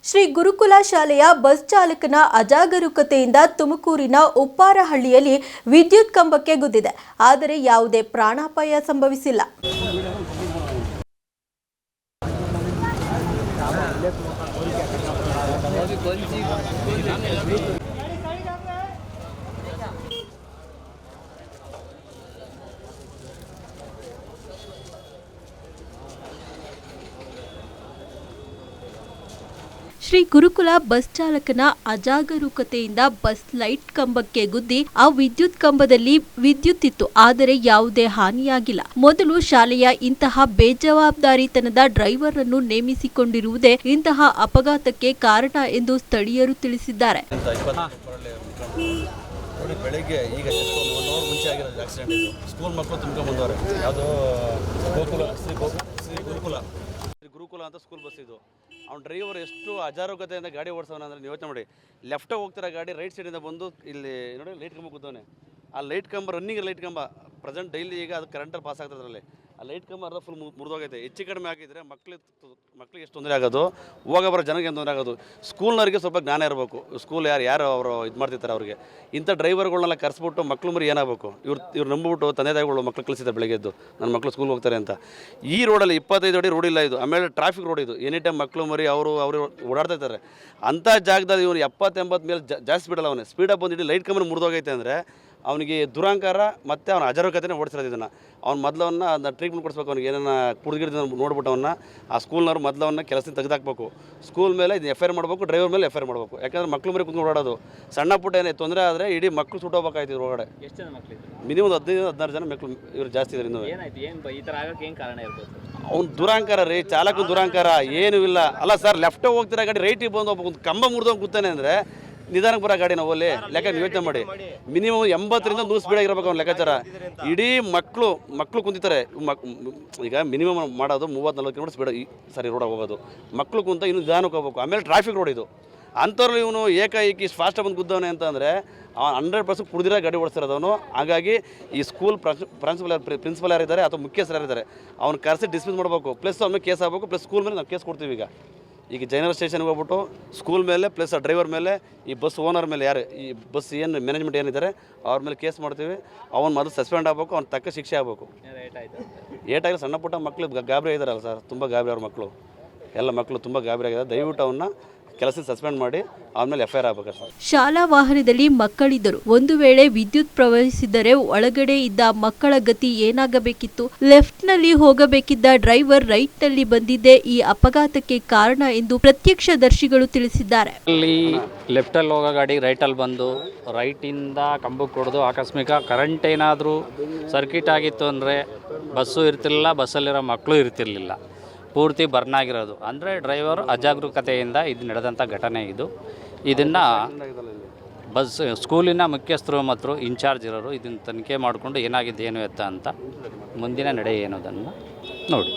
ಶ್ರೀ ಗುರುಕುಲ ಶಾಲೆಯ ಬಸ್ ಚಾಲಕನ ಅಜಾಗರೂಕತೆಯಿಂದ ತುಮಕೂರಿನ ಉಪ್ಪಾರಹಳ್ಳಿಯಲ್ಲಿ ವಿದ್ಯುತ್ ಕಂಬಕ್ಕೆ ಗುದ್ದಿದೆ. ಆದರೆ ಯಾವುದೇ ಪ್ರಾಣಾಪಾಯ ಸಂಭವಿಸಿಲ್ಲ. ಶ್ರೀ ಗುರುಕುಲ ಬಸ್ ಚಾಲಕನ ಅಜಾಗರೂಕತೆಯಿಂದ ಬಸ್ ಲೈಟ್ ಕಂಬಕ್ಕೆ ಗುದ್ದಿ ಆ ವಿದ್ಯುತ್ ಕಂಬದಲ್ಲಿ ವಿದ್ಯುತ್ ಇತ್ತು. ಆದರೆ ಯಾವುದೇ ಹಾನಿಯಾಗಿಲ್ಲ. ಮೊದಲು ಶಾಲೆಯ ಇಂತಹ ಬೇಜವಾಬ್ದಾರಿತನದ ಡ್ರೈವರ್ ಅನ್ನು ನೇಮಿಸಿಕೊಂಡಿರುವುದೇ ಇಂತಹ ಅಪಘಾತಕ್ಕೆ ಕಾರಣ ಎಂದು ಸ್ಥಳೀಯರು ತಿಳಿಸಿದ್ದಾರೆ. ಬೆಳಗ್ಗೆ ಈಗ ಜಸ್ಟ್ 1 ಅವರ್ ಮುಂಚೆ ಆಗಿರೋದು ಆಕ್ಸಿಡೆಂಟ್. ಸ್ಕೂಲ್ ಮಕ್ಕಳು ತುಂಬ್ಕೊಂಡು ಬಂದವರು. ಯಾವುದೋ ಗುರುಕುಲ ಅಂತ ಸ್ಕೂಲ್ ಬಸ್ ಇದು. ಅವ್ನು ಡ್ರೈವರ್ ಎಷ್ಟು ಅಜಾಗರೂಕತೆಯಿಂದ ಗಾಡಿ ಓಡಿಸೋಣ ಅಂದರೆ ಯೋಚನೆ ಮಾಡಿ. ಲೆಫ್ಟಾಗಿ ಹೋಗ್ತಿರೋ ಗಾಡಿ ರೈಟ್ ಸೈಡಿಂದ ಬಂದು ಇಲ್ಲಿ ನೋಡಿ ಲೈಟ್ ಕಂಬ ಕೂತವನೆ. ಆ ಲೈಟ್ ಕಂಬ ರನ್ನಿಂಗ್ ಲೈಟ್ ಕಂಬ ಪ್ರೆಸೆಂಟ್ ಡೈಲಿ ಈಗ ಅದು ಕರೆಂಟಲ್ಲಿ ಪಾಸ್ ಆಗ್ತದ್ರಲ್ಲಿ. ಆ ಲೈಟ್ ಕಂಬ ಅರ್ಧ ಫುಲ್ ಮುರಿದೋಗೈತೆ. ಹೆಚ್ಚು ಕಡಿಮೆ ಆಗಿದ್ರೆ ಮಕ್ಳಿಗೆ ಎಷ್ಟು ತೊಂದರೆ ಆಗೋದು, ಹೋಗ ಬರೋ ಜನಕ್ಕೆ ಏನು ತೊಂದರೆ ಆಗೋದು. ಸ್ಕೂಲ್ನವ್ರಿಗೆ ಸ್ವಲ್ಪ ಜ್ಞಾನ ಇರಬೇಕು. ಸ್ಕೂಲ್ ಯಾರು ಅವರು ಇದು ಮಾಡ್ತಿರ್ತಾರೆ ಅವ್ರಿಗೆ. ಇಂಥ ಡ್ರೈವರ್ಗಳನ್ನೆಲ್ಲ ಕರೆಸ್ಬಿಟ್ಟು ಮಕ್ಳು ಮರಿ ಏನಾಗಬೇಕು. ಇವ್ರು ನಂಬಿಬಿಟ್ಟು ತಂದೆ ತಾಯಿಗಳು ಮಕ್ಳು ಕಳಿಸಿದ್ದಾರೆ ಬೆಳಗ್ಗೆದ್ದು ನನ್ನ ಮಕ್ಕಳು ಸ್ಕೂಲ್ಗೆ ಹೋಗ್ತಾರೆ ಅಂತ. ಈ ರೋಡಲ್ಲಿ 25 ಅಡಿ ರೋಡ್ ಇಲ್ಲ ಇದು. ಆಮೇಲೆ ಟ್ರಾಫಿಕ್ ರೋಡ್ ಇದು. ಎನಿ ಟೈಮ್ ಮಕ್ಳು ಮರಿ ಅವರು ಓಡಾಡ್ತಾ ಇರ್ತಾರೆ. ಅಂಥ ಜಾಗದಲ್ಲಿ ಇವನು 70-80 ಮೇಲೆ ಜಾಸ್ತಿ ಸ್ಪೀಡಲ್ಲ. ಅವನು ಸ್ಪೀಡಾಗಿ ಬಂದಿಟ್ಟು ಲೈಟ್ ಕಂಬನ ಮುರಿದೋಗೈತೆ ಅಂದರೆ ಅವನಿಗೆ ದುರಾಂಕಾರ ಮತ್ತು ಅವನ ಅಜಾಗರೂಕತೆನೇ ಓಡಿಸಿರೋದು ಇದನ್ನು. ಅವ್ನು ಮೊದಲವನ್ನ ಅದನ್ನ ಟ್ರೀಟ್ಮೆಂಟ್ ಕೊಡಿಸ್ಬೇಕು. ಅವ್ನಿಗೆ ಏನೇನು ಕುಡಿದಿದ್ದು ನೋಡ್ಬಿಟ್ಟು ಅವನ್ನ ಆ ಸ್ಕೂಲ್ನವ್ರು ಮೊದಲವನ್ನ ಕೆಲಸದಿಂದ ತೆಗೆದಾಕಬೇಕು. ಸ್ಕೂಲ್ ಮೇಲೆ ಇದು FIR ಮಾಡಬೇಕು, ಡ್ರೈವರ್ ಮೇಲೆ FIR ಮಾಡಬೇಕು. ಯಾಕಂದರೆ ಮಕ್ಳು ಮರಿ ಕುತ್ಕೊಂಡು ಓಡಾಡೋದು. ಸಣ್ಣ ಪುಟ್ಟ ಏನೇ ತೊಂದರೆ ಆದರೆ ಇಡೀ ಮಕ್ಕಳು ಸುಟ್ಟೋಗ್ಬೇಕಾಯ್ತು ಹೊರಗಡೆ. ಎಷ್ಟು ಜನ ಮಕ್ಕಳಿದ್ರು? ಮಿನಿಮಮ್ 15-16 ಜನ ಮಕ್ಕಳು ಇವರು ಜಾಸ್ತಿ ಇದ್ದಾರೆ. ಇನ್ನೂ ಈ ಥರ ಆಗೋಕ್ಕೆ ಏನು ಕಾರಣ ಇರ್ಬೋದು? ಅವ್ನು ದುರಾಂಕಾರ ರೀ, ಚಾಲಕನ ದುರಾಂಕಾರ. ಏನೂ ಇಲ್ಲ. ಅಲ್ಲ ಸರ್, ಲೆಫ್ಟಿಗೆ ಹೋಗ್ತಿರೋ ಗಾಡಿ ರೈಟಿಗೆ ಬಂದು ಒಂದು ಕಂಬ ಮುರಿದೋಗಿ ಕೂತಾನೆ ಅಂದರೆ ನಿಧಾನಕ್ಕೆ ಬರೋ ಗಾಡಿ ನಾವು ಅಲ್ಲಿ ಲೆಕ್ಕ ಯೋಚನೆ ಮಾಡಿ. ಮಿನಿಮಮ್ 80ರಿಂದ 100 ಸ್ಪೀಡ್ ಆಗಿರ್ಬೇಕು ಅವ್ನು ಲೆಕ್ಕಾಚಾರ. ಇಡೀ ಮಕ್ಕಳು ಕುಂತಿದ್ದಾರೆ. ಈಗ ಮಿನಿಮಮ್ ಮಾಡೋದು 30-40 ಕಿಲೋಮೀಟರ್ ಸ್ಪೀಡ್ ರೋಡಾಗಿ ಹೋಗೋದು. ಮಕ್ಕಳು ಕುಂತ ಇನ್ನೂ ನಿಧಾನಕ್ಕೆ ಹೋಗ್ಬೇಕು. ಆಮೇಲೆ ಟ್ರಾಫಿಕ್ ರೋಡ್ ಇದು. ಅಂಥವ್ರು ಇವನು ಏಕಾಏಕಿ ಫಾಸ್ಟಾಗಿ ಬಂದು ಗುದ್ದವನೆ ಅಂತಂದರೆ ಅವನು 100% ಕುಡಿದಿರೋ ಗಾಡಿ ಓಡಿಸ್ತಿರೋದವನು. ಹಾಗಾಗಿ ಈ ಸ್ಕೂಲ್ ಪ್ರಿನ್ಸಿಪಲ್ ಯಾರಿದ್ದಾರೆ ಅಥವಾ ಮುಖ್ಯಸ್ಥರು ಯಾರಿದ್ದಾರೆ ಅವ್ನು ಕರೆಸಿ ಡಿಸ್ಮಿಸ್ ಮಾಡಬೇಕು. ಪ್ಲಸ್ ಅವ್ನ ಮೇಲೆ ಕೇಸ್ ಆಗಬೇಕು. ಪ್ಲಸ್ ಸ್ಕೂಲ್ ಮೇಲೆ ನಾವು ಕೇಸ್ ಕೊಡ್ತೀವಿ. ಈಗ ಜೈನರ್ ಸ್ಟೇಷನ್ಗೆ ಹೋಗ್ಬಿಟ್ಟು ಸ್ಕೂಲ್ ಮೇಲೆ ಪ್ಲಸ್ ಆ ಡ್ರೈವರ್ ಮೇಲೆ ಈ ಬಸ್ ಓನರ್ ಮೇಲೆ ಯಾರು ಈ ಬಸ್ ಏನು ಮ್ಯಾನೇಜ್ಮೆಂಟ್ ಏನಿದ್ದಾರೆ ಅವ್ರ ಮೇಲೆ ಕೇಸ್ ಮಾಡ್ತೀವಿ. ಅವ್ನು ಮೊದಲು ಸಸ್ಪೆಂಡ್ ಆಗಬೇಕು. ಅವ್ನು ತಕ್ಕ ಶಿಕ್ಷೆ ಆಗಬೇಕು. ಏಟಾಗಿ ಸಣ್ಣ ಪುಟ್ಟ ಮಕ್ಕಳು ಗಾಬರಿ ಆಗಿದ್ದಾರಲ್ಲ ಸರ್, ತುಂಬ ಗಾಬರಿ. ಅವ್ರ ಮಕ್ಕಳು ಎಲ್ಲ ಮಕ್ಕಳು ತುಂಬ ಗಾಬರಿ ಆಗಿದ್ದಾರೆ. ದಯವಿಟ್ಟು ಅವನ್ನ ಕೆಲಸ ಸಸ್ಪೆಂಡ್ ಮಾಡಿ ಆಮೇಲೆ FIR ಆಗಬೇಕು ಸರ್. ಶಾಲಾ ವಾಹನದಲ್ಲಿ ಮಕ್ಕಳಿದ್ದರು. ಒಂದು ವೇಳೆ ವಿದ್ಯುತ್ ಪ್ರವಹಿಸಿದರೆ ಒಳಗಡೆ ಇದ್ದ ಮಕ್ಕಳ ಗತಿ ಏನಾಗಬೇಕಿತ್ತು? ಲೆಫ್ಟ್ನಲ್ಲಿ ಹೋಗಬೇಕಿದ್ದ ಡ್ರೈವರ್ ರೈಟ್ನಲ್ಲಿ ಬಂದಿದ್ದೇ ಈ ಅಪಘಾತಕ್ಕೆ ಕಾರಣ ಎಂದು ಪ್ರತ್ಯಕ್ಷದರ್ಶಿಗಳು ತಿಳಿಸಿದ್ದಾರೆ. ಅಲ್ಲಿ ಲೆಫ್ಟಲ್ಲಿ ಹೋಗೋ ಗಾಡಿ ರೈಟಲ್ಲಿ ಬಂದು ರೈಟಿಂದ ಕಂಬಕ್ಕೆ ಹೊಡೆದು ಆಕಸ್ಮಿಕ ಕರೆಂಟ್ ಏನಾದರೂ ಸರ್ಕ್ಯೂಟ್ ಆಗಿತ್ತು ಅಂದರೆ ಬಸ್ಸು ಇರ್ತಿರಲಿಲ್ಲ, ಬಸ್ಸಲ್ಲಿರೋ ಮಕ್ಕಳು ಇರ್ತಿರಲಿಲ್ಲ. ಪೂರ್ತಿ ಬರ್ನ್ ಆಗಿರೋದು. ಅಂದರೆ ಡ್ರೈವರ್ ಅಜಾಗರೂಕತೆಯಿಂದ ಇದು ನಡೆದಂಥ ಘಟನೆ ಇದು. ಇದನ್ನು ಬಸ್ ಸ್ಕೂಲಿನ ಮುಖ್ಯಸ್ಥರು ಮತ್ತು ಇನ್ಚಾರ್ಜ್ ಇರೋರು ಇದನ್ನು ತನಿಖೆ ಮಾಡಿಕೊಂಡು ಏನಾಗಿದೆ ಏನು ಎತ್ತ ಅಂತ ಮುಂದಿನ ನಡೆ ಏನೋದನ್ನು ನೋಡಿ.